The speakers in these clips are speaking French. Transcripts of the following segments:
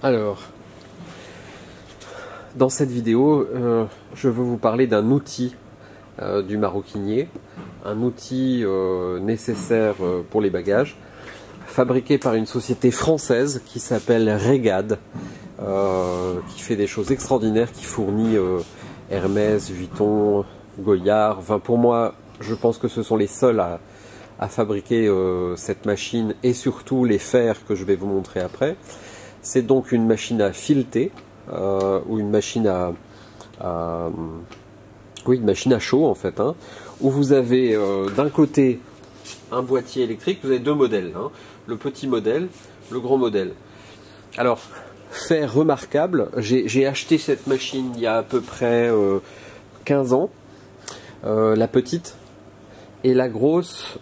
Alors, dans cette vidéo, je veux vous parler d'un outil du maroquinier, un outil nécessaire pour les bagages, fabriqué par une société française qui s'appelle Régad, qui fait des choses extraordinaires, qui fournit Hermès, Vuitton, Goyard. Enfin, pour moi, je pense que ce sont les seuls à fabriquer cette machine et surtout les fers que je vais vous montrer après. C'est donc une machine à fileter ou une machine oui, une machine à chaud en fait, hein, où vous avez d'un côté un boîtier électrique. Vous avez deux modèles, hein, le petit modèle, le gros modèle. Alors, fait remarquable, j'ai acheté cette machine il y a à peu près 15 ans, la petite, et la grosse,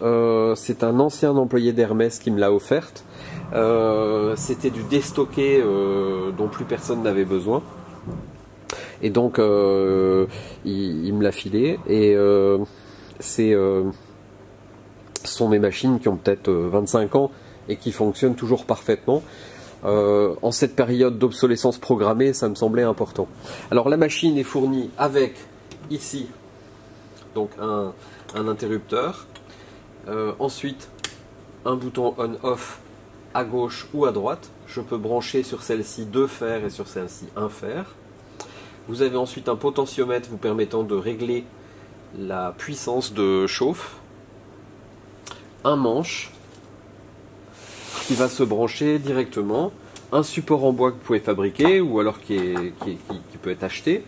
c'est un ancien employé d'Hermès qui me l'a offerte. C'était du déstocké dont plus personne n'avait besoin. Et donc, il me l'a filé. Et ce sont des machines qui ont peut-être 25 ans et qui fonctionnent toujours parfaitement. En cette période d'obsolescence programmée, ça me semblait important. Alors, la machine est fournie avec, ici, donc un interrupteur. Ensuite, un bouton on-off à gauche ou à droite. Je peux brancher sur celle-ci 2 fers et sur celle-ci 1 fer. Vous avez ensuite un potentiomètre vous permettant de régler la puissance de chauffe. Un manche qui va se brancher directement. Un support en bois que vous pouvez fabriquer ou alors qui peut être acheté,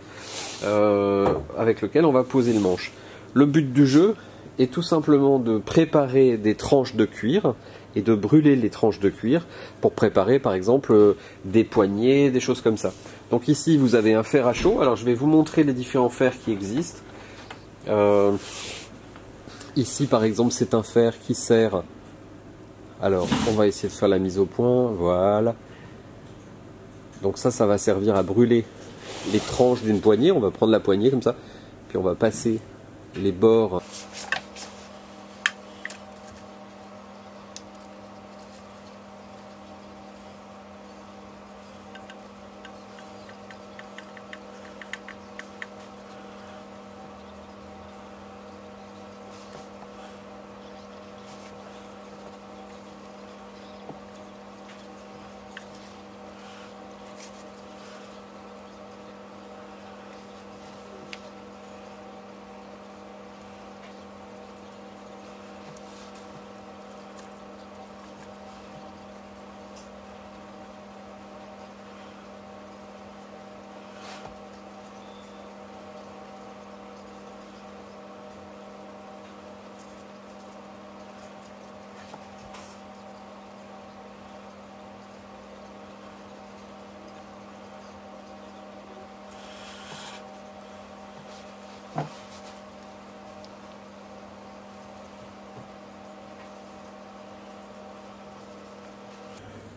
avec lequel on va poser le manche. Le but du jeu est tout simplement de préparer des tranches de cuir et de brûler les tranches de cuir pour préparer par exemple des poignées, des choses comme ça. Donc ici vous avez un fer à chaud. Alors je vais vous montrer les différents fers qui existent. Ici par exemple c'est un fer qui sert, alors on va essayer de faire la mise au point, voilà. Donc ça va servir à brûler les tranches d'une poignée. On va prendre la poignée comme ça, puis on va passer les bords.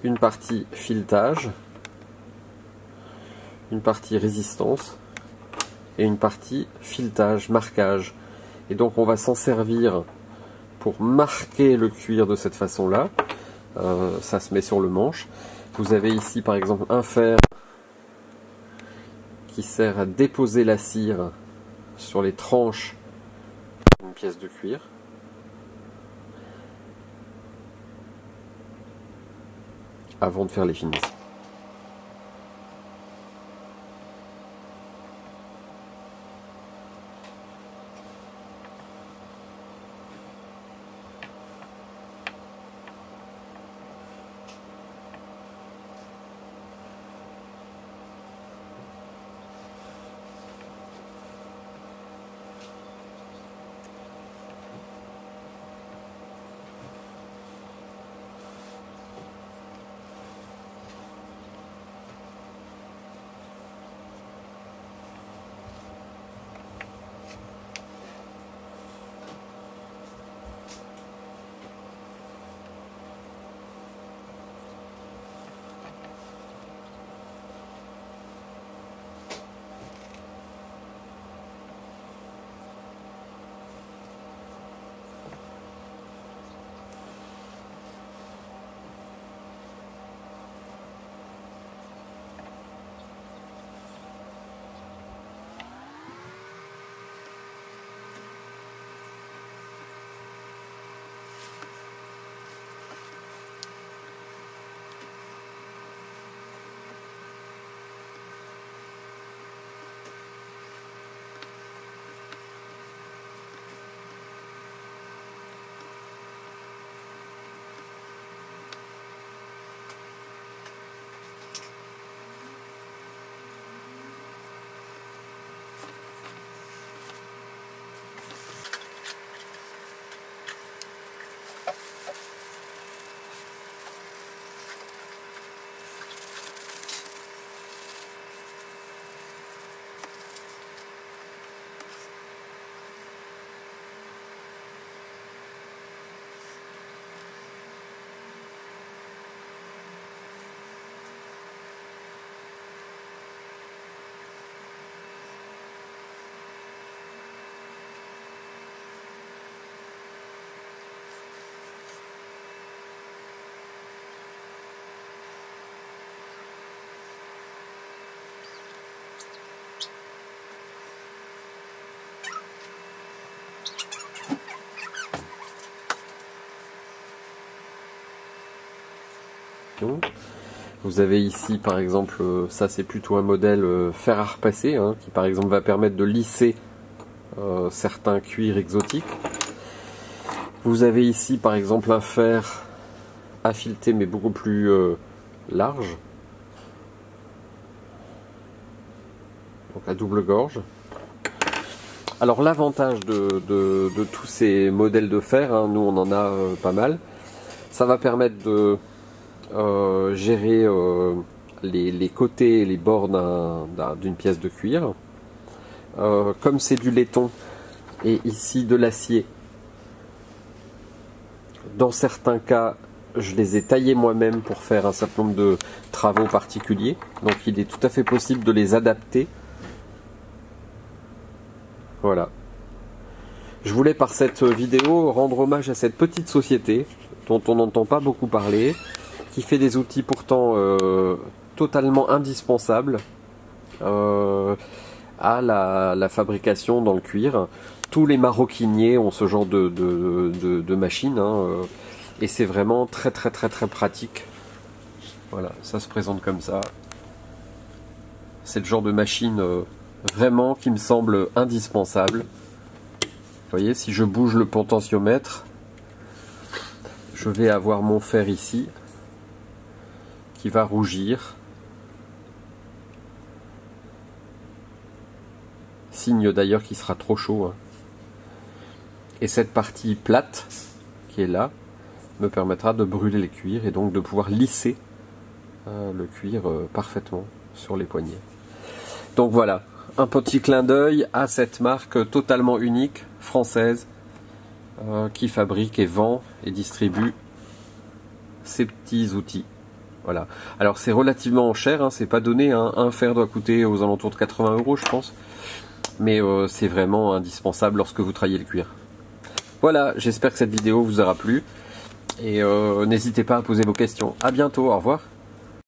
Une partie filetage, une partie résistance et une partie filetage, marquage. Et donc on va s'en servir pour marquer le cuir de cette façon-là. Ça se met sur le manche. Vous avez ici par exemple un fer qui sert à déposer la cire sur les tranches d'une pièce de cuir. Avant de faire les finitions. fabrication. Vous avez ici par exemple, ça c'est plutôt un modèle fer à repasser, hein, qui par exemple va permettre de lisser certains cuirs exotiques. Vous avez ici par exemple un fer à fileter mais beaucoup plus large, donc à double gorge. Alors l'avantage de tous ces modèles de fer, hein, nous on en a pas mal, ça va permettre de gérer les côtés et les bords d'une pièce de cuir. Comme c'est du laiton et ici de l'acier, dans certains cas je les ai taillés moi-même pour faire un certain nombre de travaux particuliers, donc il est tout à fait possible de les adapter. Voilà. Je voulais par cette vidéo rendre hommage à cette petite société dont on n'entend pas beaucoup parler, qui fait des outils pourtant totalement indispensables à la fabrication dans le cuir. Tous les maroquiniers ont ce genre de machine, hein, et c'est vraiment très pratique. Voilà, ça se présente comme ça. C'est le genre de machine vraiment qui me semble indispensable. Vous voyez, si je bouge le potentiomètre, je vais avoir mon fer ici qui va rougir. Signe d'ailleurs qu'il sera trop chaud, hein. Et cette partie plate qui est là me permettra de brûler les cuirs et donc de pouvoir lisser le cuir parfaitement sur les poignets. Donc voilà, un petit clin d'œil à cette marque totalement unique, française, qui fabrique et vend et distribue ces petits outils. Voilà. Alors c'est relativement cher, hein, c'est pas donné, hein. Un fer doit coûter aux alentours de 80 € je pense, mais c'est vraiment indispensable lorsque vous travaillez le cuir. Voilà, j'espère que cette vidéo vous aura plu et n'hésitez pas à poser vos questions. À bientôt, au revoir.